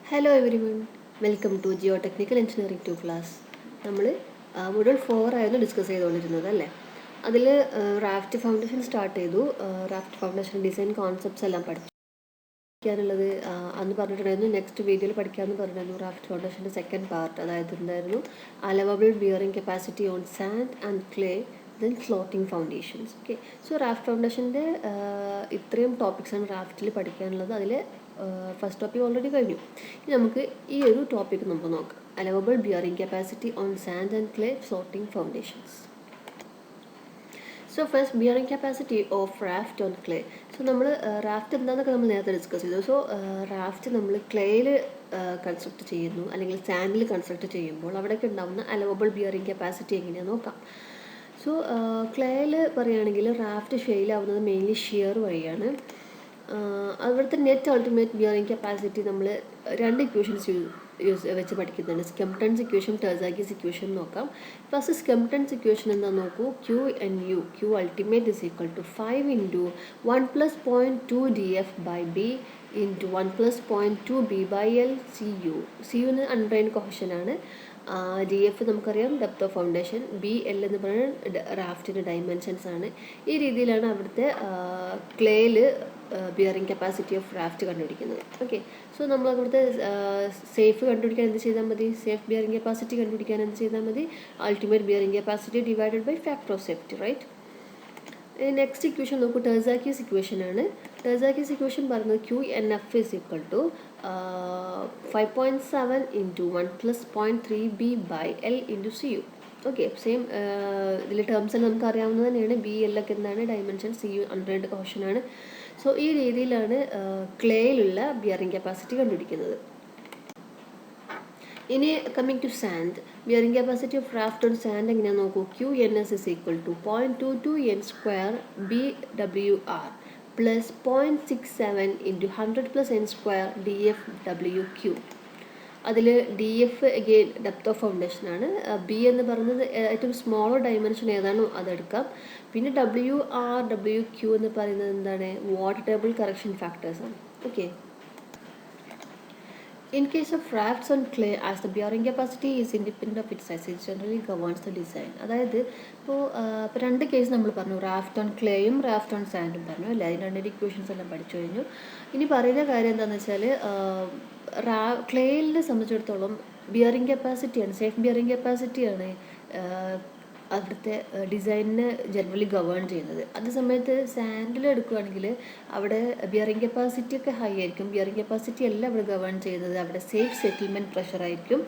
Hello everyone, welcome to geotechnical engineering 2 class. നമ്മൾ module 4 ആയിരുന്നു discuss ചെയ്തുകൊണ്ടിരുന്നത് അല്ലേ. അതിൽ റാഫ്റ്റ് ഫൗണ്ടേഷൻ സ്റ്റാർട്ട് ചെയ്തു. റാഫ്റ്റ് ഫൗണ്ടേഷൻ ഡിസൈൻ കോൺസെപ്റ്റ്സ് എല്ലാം പഠിക്കാനുള്ളത് അന്ന് പറഞ്ഞിട്ടുണ്ടായിരുന്നു. നെക്സ്റ്റ് വീഡിയോയിൽ പഠിക്കാമെന്ന് പറഞ്ഞിരുന്നു. റാഫ്റ്റ് ഫൗണ്ടേഷൻ്റെ സെക്കൻഡ് പാർട്ട്, അതായത് എന്തായിരുന്നു, allowable bearing capacity on sand and clay, then floating foundations. Okay, so raft ഫൗണ്ടേഷൻ്റെ ഇത്രയും ടോപ്പിക്സാണ് റാഫ്റ്റിൽ പഠിക്കാനുള്ളത്. അതിൽ ഫസ്റ്റ് ടോപ്പിക് ഓൾറെഡി കഴിഞ്ഞു. ഇനി നമുക്ക് ഈ ഒരു ടോപ്പിക് നമുക്ക് നോക്കാം. Allowable bearing capacity on sand and clay floating foundations. So first, bearing capacity of raft on clay. So നമ്മൾ റാഫ്റ്റ് എന്താണെന്നൊക്കെ നമ്മൾ നേരത്തെ ഡിസ്കസ് ചെയ്തു. സോ റാഫ്റ്റ് നമ്മൾ ക്ലേയിൽ കൺസ്ട്രക്ട് ചെയ്യുന്നു അല്ലെങ്കിൽ സാൻഡിൽ കൺസ്ട്രക്ട് ചെയ്യുമ്പോൾ അവിടെയൊക്കെ ഉണ്ടാകുന്ന അലവബിൾ ബിയറിംഗ് കപ്പാസിറ്റി എങ്ങനെയാണെന്ന് നോക്കാം. സോ ക്ലേയിൽ പറയുകയാണെങ്കിൽ റാഫ്റ്റ് ഫെയിൽ ആവുന്നത് മെയിൻലി ഷിയർ വഴിയാണ്. അവിടുത്തെ നെറ്റ് അൾട്ടിമേറ്റ് ബിയറിംഗ് കപ്പാസിറ്റി നമ്മൾ രണ്ട് ഇക്വേഷൻസ് വെച്ച് പഠിക്കുന്നുണ്ട്. സ്കെംപ്ടൺസ് ഇക്വേഷൻ, ടെർസാക്കിസ് ഇക്വേഷൻ നോക്കാം. ഫസ്റ്റ് സ്കെംപ്ടൺസ് ഇക്വേഷൻ എന്താണെന്ന് നോക്കൂ. Q N U, Q ultimate is equal to 5 × 1 + 0.2 dF/B × 1 + 0.2 B/L CU. CU undrained cohesion. D F നമുക്കറിയാം, ഡെപ്ത് ഓഫ് ഫൗണ്ടേഷൻ. BL എന്ന് പറയുന്നത് റാഫ്റ്റിൻ്റെ ഡൈമെൻഷൻസ് ആണ്. ഈ രീതിയിലാണ് അവിടുത്തെ ക്ലേയിൽ ബിയറിംഗ് കപ്പാസിറ്റി ഓഫ് റാഫ്റ്റ് കണ്ടുപിടിക്കുന്നത്. ഓക്കെ, സോ നമ്മൾ അവിടുത്തെ സേഫ് കണ്ടുപിടിക്കാൻ എന്ത് ചെയ്താൽ മതി? സേഫ് ബിയറിംഗ് കപ്പാസിറ്റി കണ്ടുപിടിക്കാൻ എന്ത് ചെയ്താൽ മതി? Ultimate bearing capacity divided by factor of safety, right? Next equation നോക്കൂ, ടെർസാക്കിസ് ഇക്വേഷൻ ആണ്. ടെർസാക്കിസ് ഇക്വേഷൻ പറയുന്നത് QNF is equal to 5.7 × 1 + 0.3 B/L × CU. Okay, same ഇതിൽ ടേംസ് എല്ലാം നമുക്ക് അറിയാവുന്നത് തന്നെയാണ്. BL ഒക്കെ എന്താണ്? ഡൈമെൻഷൻ. CU അൺഡ്രെയിൻഡ് കോഹഷനാണ്. സോ ഈ രീതിയിലാണ് ക്ലേയിലുള്ള ബിയറിംഗ് കപ്പാസിറ്റി കണ്ടുപിടിക്കുന്നത്. ഇനി coming to sand, bearing capacity of raft on sand എങ്ങനെയാണെന്ന് നോക്കൂ. QNS is equal to 0.22 n² BWR plus 0.67 × 100 + n² DFWQ. അതിൽ DF again depth of foundation ആണ്. B എന്ന് പറയുന്നത് ഏറ്റവും സ്മോളർ ഡൈമെൻഷൻ ഏതാണോ അതെടുക്കാം. പിന്നെ WR WQ എന്ന് പറയുന്നത് എന്താണ്? വാട്ടർ ടേബിൾ കറക്ഷൻ ഫാക്ടേഴ്സാണ്. Okay, in case of rafts on clay, as the bearing capacity is independent of its size, it generally governs the design. അതായത് ഇപ്പോൾ രണ്ട് കേസ് നമ്മൾ പറഞ്ഞു, റാഫ്റ്റ് ഓൺ ക്ലേയും റാഫ്റ്റ് ഓൺ സാൻഡും പറഞ്ഞു അല്ലേ. അതിന് രണ്ട് ഇക്വേഷൻസ് എല്ലാം പഠിച്ചു കഴിഞ്ഞു. ഇനി പറയുന്ന കാര്യം എന്താണെന്ന് വെച്ചാൽ, ക്ലേയിനെ സംബന്ധിച്ചിടത്തോളം ബിയറിംഗ് കപ്പാസിറ്റിയാണ്, സേഫ് ബിയറിംഗ് കപ്പാസിറ്റിയാണ് അവിടുത്തെ ഡിസൈനിനെ ജനറലി ഗവേൺ ചെയ്യുന്നത്. അതേ സമയത്ത് സാൻഡിൽ എടുക്കുകയാണെങ്കിൽ അവിടെ ബിയറിംഗ് കപ്പാസിറ്റി ഒക്കെ ഹൈ ആയിരിക്കും. ബിയറിംഗ് കപ്പാസിറ്റി അല്ല അവിടെ ഗവേൺ ചെയ്യുന്നത്, അവിടെ സേഫ് സെറ്റിൽമെൻറ്റ് പ്രഷർ ആയിരിക്കും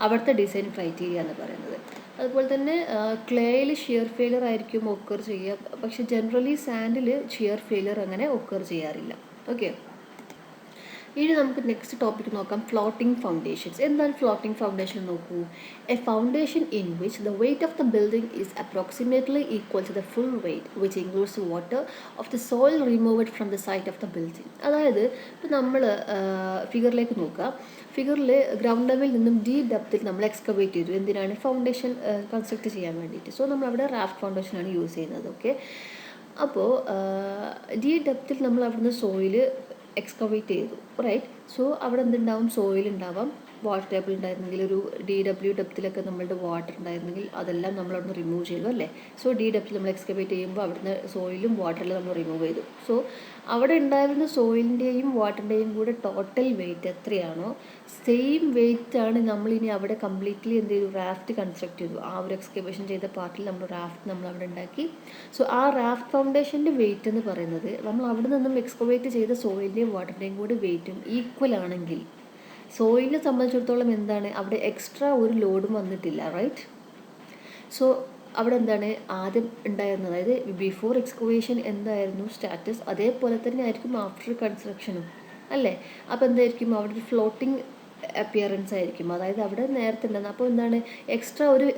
അവിടുത്തെ ഡിസൈൻ ക്രൈറ്റീരിയ എന്ന് പറയുന്നത്. അതുപോലെ തന്നെ ക്ലേയിൽ ഷിയർ ഫെയിലർ ആയിരിക്കും ഒക്കർ ചെയ്യുക, പക്ഷെ ജനറലി സാൻഡിൽ ഷിയർ ഫെയിലർ അങ്ങനെ ഒക്കർ ചെയ്യാറില്ല. ഓക്കെ, ഇനി നമുക്ക് നെക്സ്റ്റ് ടോപ്പിക് നോക്കാം, ഫ്ലോട്ടിംഗ് ഫൗണ്ടേഷൻസ്. എന്താണ് ഫ്ലോട്ടിംഗ് ഫൗണ്ടേഷൻ നോക്കൂ. A foundation in which the weight of the building is approximately equal to the full weight which includes water of the soil removed from the site of the building. അതായത് ഇപ്പോൾ നമ്മൾ ഫിഗറിലേക്ക് നോക്കുക. ഫിഗറിൽ ground ലെവലിൽ നിന്നും D ഡെപ്തിൽ നമ്മൾ excavate ചെയ്തു. എന്തിനാണ്? ഫൗണ്ടേഷൻ കൺസ്ട്രക്ട് ചെയ്യാൻ വേണ്ടിയിട്ട്. സോ നമ്മളവിടെ റാഫ്റ്റ് ഫൗണ്ടേഷനാണ് യൂസ് ചെയ്യുന്നത്. ഓക്കെ, അപ്പോൾ ഡി ഡെപ്തിൽ നമ്മൾ അവിടുന്ന് സോയിൽ എക്സ്കവേറ്റ് ചെയ്തു, റൈറ്റ്? സോ അവിടെ എന്തുണ്ടാവും? സോയിൽ ഉണ്ടാവാം. വാട്ടർ ടേബിൾ ഉണ്ടായിരുന്നെങ്കിൽ, ഒരു DW ഡെപ്തിലൊക്കെ നമ്മളുടെ വാട്ടർ ഉണ്ടായിരുന്നെങ്കിൽ അതെല്ലാം നമ്മൾ അവിടുന്ന് റിമൂവ് ചെയ്തു അല്ലേ. സോ ഡി ഡെപ്തിൽ നമ്മൾ എക്സ്കവേറ്റ് ചെയ്യുമ്പോൾ അവിടുന്ന് സോയിലും വാട്ടറിലും നമ്മൾ റിമൂവ് ചെയ്തു. സോ അവിടെ ഉണ്ടായിരുന്ന സോയിലിൻ്റെയും വാട്ടറിൻ്റെയും കൂടെ ടോട്ടൽ വെയിറ്റ് എത്രയാണോ സെയിം വെയിറ്റ് ആണ് നമ്മളിനി അവിടെ കംപ്ലീറ്റ്ലി എന്ത് ചെയ്തു? റാഫ്റ്റ് കൺസ്ട്രക്ട് ചെയ്തു. ആ ഒരു എക്സ്കവേഷൻ ചെയ്ത പാർട്ടിൽ നമ്മൾ റാഫ്റ്റ് നമ്മൾ അവിടെ ഉണ്ടാക്കി. സോ ആ റാഫ്റ്റ് ഫൗണ്ടേഷൻ്റെ വെയിറ്റ് എന്ന് പറയുന്നത് നമ്മൾ അവിടെ നിന്നും എക്സ്കവേറ്റ് ചെയ്ത സോയിലിൻ്റെയും വാട്ടറിൻ്റെയും കൂടെ വെയിറ്റും ഈക്വൽ ആണെങ്കിൽ, സോയിലിനെ സംബന്ധിച്ചിടത്തോളം എന്താണ്? അവിടെ എക്സ്ട്രാ ഒരു ലോഡും വന്നിട്ടില്ല, റൈറ്റ്? സോ അവിടെ എന്താണ് ആദ്യം ഉണ്ടായിരുന്നത്, അതായത് ബിഫോർ എക്സ്കവേഷൻ എന്തായിരുന്നു സ്റ്റാറ്റസ്, അതേപോലെ തന്നെ ആയിരിക്കും ആഫ്റ്റർ കൺസ്ട്രക്ഷനും അല്ലേ. അപ്പോൾ എന്തായിരിക്കും? അവിടെ ഒരു ഫ്ലോട്ടിംഗ് അപ്പിയറൻസ് ആയിരിക്കും. അതായത് അവിടെ നേരത്തെ ഉണ്ടാകുന്നത്. അപ്പോൾ എന്താണ്? എക്സ്ട്രാ ഒരു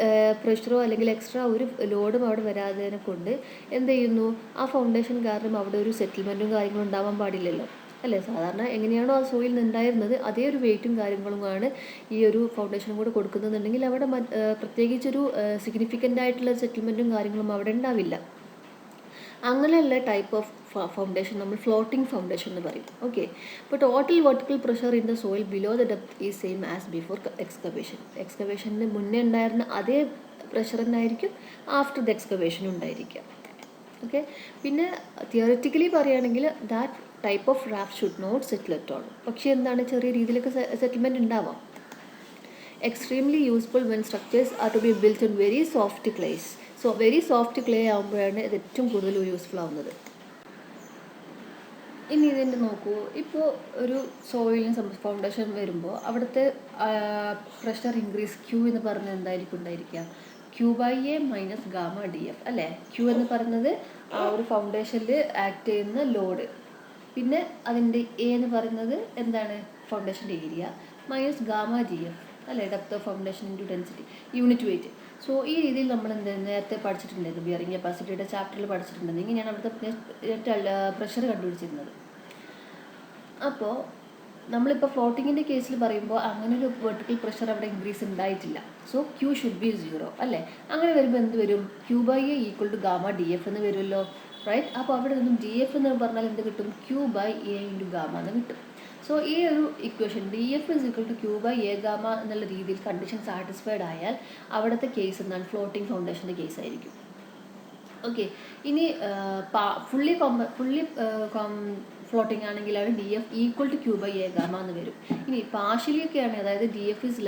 പ്രഷറോ അല്ലെങ്കിൽ എക്സ്ട്രാ ഒരു ലോഡും അവിടെ വരാത്തതിനെ കൊണ്ട് എന്ത് ചെയ്യുന്നു? ആ ഫൗണ്ടേഷൻ കാരണം അവിടെ ഒരു സെറ്റിൽമെൻറ്റും കാര്യങ്ങളും ഉണ്ടാവാൻ പാടില്ലല്ലോ അല്ലേ. സാധാരണ എങ്ങനെയാണോ ആ സോയിൽ ഉണ്ടായിരുന്നത് അതേ ഒരു വെയിറ്റും കാര്യങ്ങളുമാണ് ഈ ഒരു ഫൗണ്ടേഷനും കൂടെ കൊടുക്കുന്നതെന്നുണ്ടെങ്കിൽ അവിടെ പ്രത്യേകിച്ചൊരു സിഗ്നിഫിക്കൻ്റ് ആയിട്ടുള്ള സെറ്റിൽമെൻറ്റും കാര്യങ്ങളും അവിടെ ഉണ്ടാവില്ല. അങ്ങനെയുള്ള ടൈപ്പ് ഓഫ് ഫൗണ്ടേഷൻ നമ്മൾ ഫ്ലോട്ടിംഗ് ഫൗണ്ടേഷൻ എന്ന് പറയും. ഓക്കെ, ഇപ്പോൾ total vertical pressure in the soil below the depth is same as before എക്സ്കവേഷന് മുന്നേ ഉണ്ടായിരുന്ന അതേ പ്രഷർ തന്നെയായിരിക്കും ആഫ്റ്റർ ദ എക്സ്കവേഷൻ ഉണ്ടായിരിക്കുക. ഓക്കെ, പിന്നെ തിയറിറ്റിക്കലി പറയുകയാണെങ്കിൽ that type of raft should not settle at all. പക്ഷേ എന്താണ്, ചെറിയ രീതിയിലൊക്കെ സെറ്റിൽമെൻറ്റ് ഉണ്ടാവാം. Extremely useful when structures are to be built in very soft clays. So very soft clay ആകുമ്പോഴാണ് ഇത് ഏറ്റവും കൂടുതൽ യൂസ്ഫുൾ ആവുന്നത്. ഇനി ഇതിൻ്റെ നോക്കൂ, ഇപ്പോൾ ഒരു സോയിലിന് ഫൗണ്ടേഷൻ വരുമ്പോൾ അവിടുത്തെ പ്രഷർ ഇൻക്രീസ് ക്യൂ എന്ന് പറഞ്ഞാൽ എന്തായിരിക്കും ഉണ്ടായിരിക്കുക? Q/A മൈനസ് ഗാമ DF അല്ലേ? ക്യൂ എന്ന് പറയുന്നത് ആ ഒരു ഫൗണ്ടേഷനിൽ ആക്ട് ചെയ്യുന്ന ലോഡ്, പിന്നെ അതിൻ്റെ എ എന്ന് പറയുന്നത് എന്താണ്, ഫൗണ്ടേഷൻ്റെ ഏരിയ, മൈനസ് ഗാമ GF അല്ലേ, depth of foundation into density, unit weight. So ഈ രീതിയിൽ നമ്മൾ നേരത്തെ പഠിച്ചിട്ടുണ്ടായിരുന്നു, ബിയറിംഗ് കപ്പാസിറ്റിയുടെ ചാപ്റ്ററിൽ പഠിച്ചിട്ടുണ്ടെങ്കിൽ ഇങ്ങനെയാണ് അവിടുത്തെ പ്രഷർ കണ്ടുപിടിച്ചിരുന്നത്. അപ്പോൾ നമ്മളിപ്പോൾ ഫ്ലോട്ടിങ്ങിൻ്റെ കേസിൽ പറയുമ്പോൾ അങ്ങനെ ഒരു വെർട്ടിക്കൽ പ്രഷർ അവിടെ ഇൻക്രീസ് ഉണ്ടായിട്ടില്ല. സോ ക്യൂ ഷുഡ് ബി 0 അല്ലേ? അങ്ങനെ വരുമ്പോൾ എന്ത് വരും? Q/A equal to gamma DF എന്ന് വരുമല്ലോ, റൈറ്റ്? അപ്പോൾ അവിടെ നിന്നും DF എന്ന് പറഞ്ഞാൽ എന്ത് കിട്ടും? Q/A ഇൻറ്റു ഗാമ എന്ന് കിട്ടും. സോ ഈ ഒരു equation DF is equal to Q/A gamma എന്നുള്ള രീതിയിൽ കണ്ടീഷൻ സാറ്റിസ്ഫൈഡ് ആയാൽ അവിടുത്തെ കേസ് എന്താണ്? ഫ്ലോട്ടിംഗ് ഫൗണ്ടേഷൻ്റെ കേസ് ആയിരിക്കും. ഓക്കെ, ഇനി ഫുള്ളി ഫ്ലോട്ടിംഗ് ആണെങ്കിലാണ് DF equal to Q/A gamma എന്ന് വരും. ഇനി പാർഷ്യലി ഒക്കെയാണ്, അതായത് DF is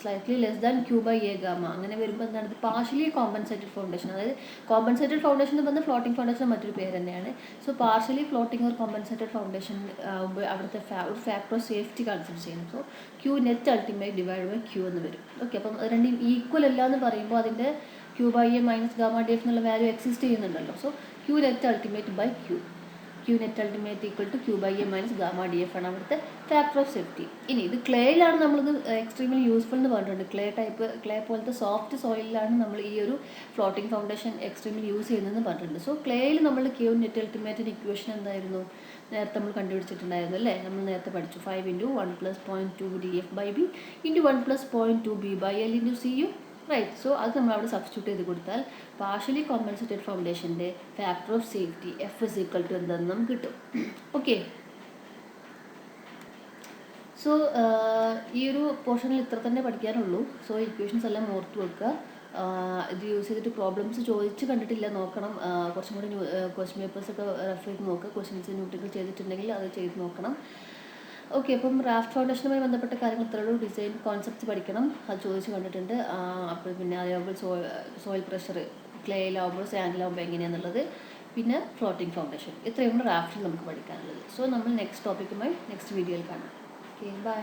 slightly less than Q/A gamma, അങ്ങനെ വരുമ്പോൾ എന്താണ്? ഇത് പാർഷ്യലി കോമ്പൻസേറ്റഡ് ഫൗണ്ടേഷൻ. അതായത് കോമ്പൻസേറ്റഡ് ഫൗണ്ടേഷൻ എന്ന് പറഞ്ഞാൽ ഫ്ലോട്ടിംഗ് ഫൗണ്ടേഷൻ മറ്റൊരു പേര് തന്നെയാണ്. So partially floating or compensated foundation ആകുമ്പോൾ അവിടുത്തെ ഒരു ഫാക്ടർ ഓഫ് സേഫ്റ്റി കൺസിഡർ ചെയ്യുന്നു. So Q net ultimate divide by Q എന്ന് വരും. ഓക്കെ, അപ്പം അത് രണ്ടും ഈക്വൽ അല്ല എന്ന് പറയുമ്പോൾ അതിൻ്റെ Q/A മൈനസ് ഗാമ DF എന്നുള്ള വാല്യൂ എക്സിസ്റ്റ് ചെയ്യുന്നുണ്ടല്ലോ. So Q net ultimate by Q net ultimate equal to Q/A minus gamma DF ആണ് അവിടുത്തെ ഫാക്ടർ ഓഫ് സേഫ്റ്റി. ഇനി ഇത് ക്ലേയിലാണ് നമ്മളിത് എക്സ്ട്രീംലി യൂസ്ഫുൾ എന്ന് പറഞ്ഞിട്ടുണ്ട്. ക്ലേ പോലത്തെ സോഫ്റ്റ് സോയിലാണ് നമ്മൾ ഈ ഒരു ഫ്ലോട്ടിംഗ് ഫൗണ്ടേഷൻ എക്സ്ട്രീംലി യൂസ് ചെയ്യുന്നതെന്ന് പറഞ്ഞിട്ടുണ്ട്. സോ ക്ലേയിൽ നമ്മൾ Q നെറ്റ് അൾട്ടിമേറ്റിൻ്റെ ഇക്വേഷൻ എന്തായിരുന്നു? നേരത്തെ നമ്മൾ കണ്ടുപിടിച്ചിട്ടുണ്ടായിരുന്നു അല്ലേ? നമ്മൾ നേരത്തെ പഠിച്ചു 5 × 1 + 0.2 DF/B × 1 + 0.2 B/L × CU, right? So അത് നമ്മൾ അവിടെ സബ്സ്റ്റിറ്റ്യൂട്ട് ചെയ്ത് കൊടുത്താൽ പാർഷ്യലി കോമ്പൻസേറ്റഡ് ഫൗണ്ടേഷൻ്റെ factor of safety F is equal to എന്താണെന്ന് നമുക്ക് കിട്ടും. ഓക്കെ, സോ ഈ ഒരു പോർഷനിൽ ഇത്ര തന്നെ പഠിക്കാനുള്ളൂ. സോ ഇക്വേഷൻസ് എല്ലാം ഓർത്ത് വെക്കുക. ഇത് യൂസ് ചെയ്തിട്ട് പ്രോബ്ലംസ് ചോദിച്ച് കണ്ടിട്ടില്ല, നോക്കണം. കുറച്ചും കൂടി ക്വസ്റ്റ്യൻ പേപ്പേഴ്സൊക്കെ റെഫർ ചെയ്ത് നോക്കുക. ക്വസ്റ്റ്യൻസ് ന്യൂട്രിക്കൽ ചെയ്തിട്ടുണ്ടെങ്കിൽ അത് ചെയ്ത് നോക്കണം. ഓക്കെ, അപ്പം റാഫ്റ്റ് ഫൗണ്ടേഷനുമായി ബന്ധപ്പെട്ട കാര്യങ്ങൾ ഇത്രയുള്ളൂ. ഡിസൈൻ കോൺസെപ്റ്റ്സ് പഠിക്കണം, അത് ചോദിച്ച് കണ്ടിട്ടുണ്ട്. അപ്പോൾ പിന്നെ അതേപോലെ സോയിൽ പ്രഷർ ക്ലേയിലാവുമ്പോൾ സാൻഡിലാവുമ്പോൾ എങ്ങനെയാണെന്നുള്ളത്, പിന്നെ ഫ്ലോട്ടിംഗ് ഫൗണ്ടേഷൻ, ഇത്രയും റാഫ്റ്റിൽ നമുക്ക് പഠിക്കാനുള്ളത്. സോ നമ്മൾ നെക്സ്റ്റ് ടോപ്പിക്കുമായി നെക്സ്റ്റ് വീഡിയോയിൽ കാണാം. Okay, by.